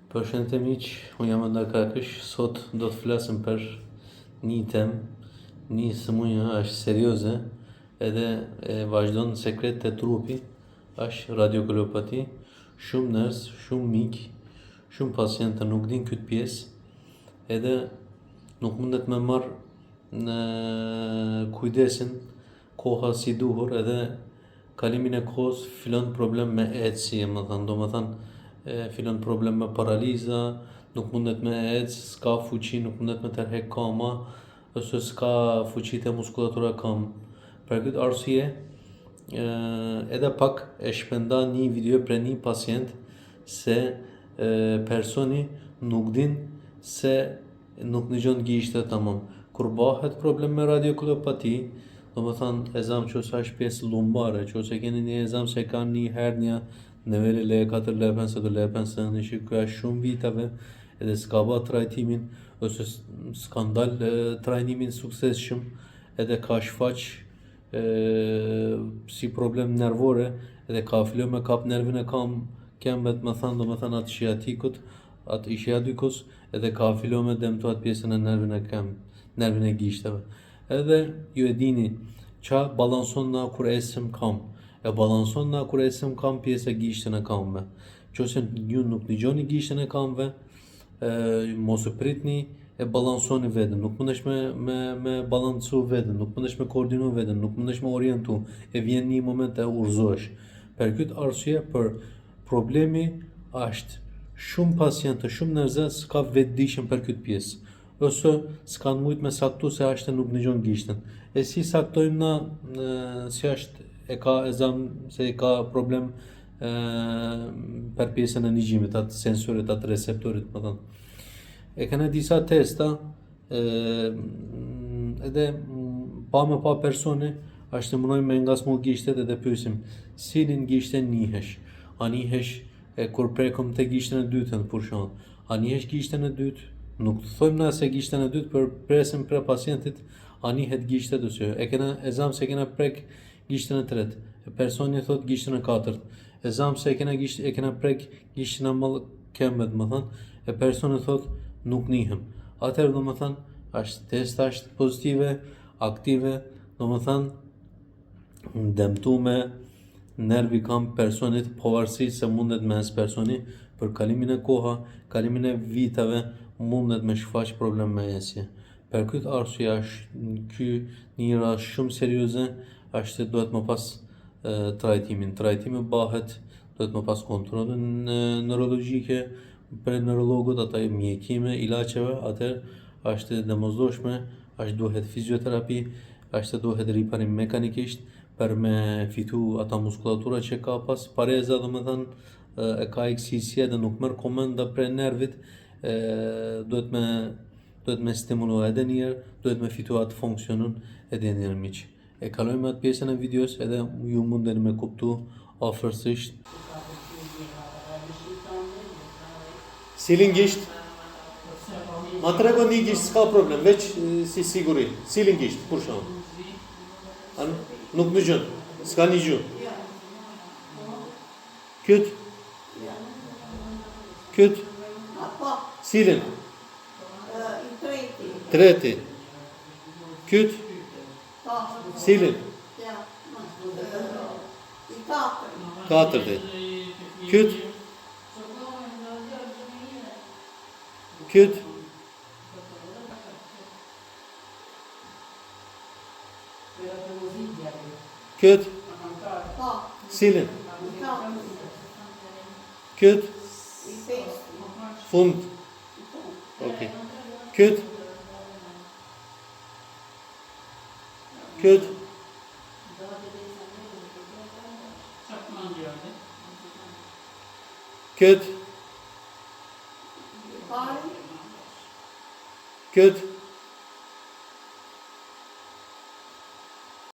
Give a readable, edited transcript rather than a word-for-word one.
Përshëndetje miq, unë jam Enda Kakësh, sot do të flasim për një temë, një sëmundje është serioze edhe vazhdon sekret të trupi, është radiokolopati. Shumë njerëz, shumë miq, shumë pacientë nuk din këtë pjesë edhe nuk mundet me marr në kujdesin koha si duhur edhe kalimin e kohës fillon problem me ecje, fillon problem me paraliza, nuk mundet me ecë, s'ka fuqi, nuk mundet me tërheq kama, ose s'ka fuqi te muskulatura kam. Për këtë arsye, edhe pak e shpenda një video për një pacient se personi nuk din se nuk dëgjon gishtat tamam. Kur bëhet problem me radiokolopati, e zam që është pjesë lumbare, që ose keni një ezam se ka një hernja niveli L4, L5, L5, në që kjo është shumë vitave edhe s'ka ba trajtimin ose s'ka ndal trajtimin suksesshëm edhe ka shfaq si problem nervore edhe ka fillu me kap nervin e këmbët, atë shiatikut, atë ischiadikos edhe ka fillu me dëmtu atë pjesën e nervin e gishtave. Edhe ju e dini qa balanson na kur esim kam. E balanson na kur esim kam pjesë e gishtën e kamve. Qose ju nuk dëgjoni gishtën e kamve, mos u pritni e balansoni veten. Nuk mundesh me balancu veten, nuk mundesh me koordinu veten, nuk mundesh me orientu. E vjen një moment e urzohesh. Për këtë arsye, për problemi është shumë pacientë, shumë njerëz s'ka vetëdijshëm për këtë pjesë. Ose s'kan mujt me saktu se është nuk dëgjon gishtën. E si saktojmë na si është e ka ezam se e ka problem për pjesën e ndëgjimit, atë sensorit, atë receptorit, E kanë disa testa edhe pa personi është të munojmë me ngasmu gishtet edhe pyesim cilin gishte njihesh. A njihesh kur prekum te gishtën e dytën për shembull. A njihesh gishtën e dytë? Nuk thojmë na se gishtën e dytë, për presim për pacientit a njihet gishtet ose e kena ezam se kena prek gishtën e tretë. Personi thot gishtën e katërt. Ezam se e kena prek gishtën e këmbët, e personi thot nuk njihem. Atëherë testa është pozitive, aktive, dëmtu me nervi kam personit pavarësisht se mundet me es personi për kalimin e koha, kalimin e vitave mundet me shfaq problem me esje. Për këtë arsye është një rast shumë serioze, është se duhet më pas trajtimin. Trajtimi bëhet, duhet më pas kontrolin neurologjike për neurologut, ata mjekime, ilaçeve, atëherë është domosdoshme, është duhet fizioterapi, është duhet riparim mekanikisht për me fitu ata muskulatura që ka pas pareza, e ka eksisje dhe nuk merr komanda për nervit, duhet me stimulu edhe njerë, duhet me fitu atë funksionun edhe njerë miq. E kalojmë atë pjesën e videos edhe ju mundeni me kuptu afërsisht. Cilin gisht? Ma trego një gisht, s'ka problem, veç si siguri. Cilin gisht, kur shumë? Nuk më gjën, s'ka një gjën. Këtë? Këtë? Cilin? Treti. Këtë? Cilin? Katërti. Këtë? Këtë? Këtë? Cilin? Këtë? Fund? Ok. Këtë? Këtë? Këtë? Këtë?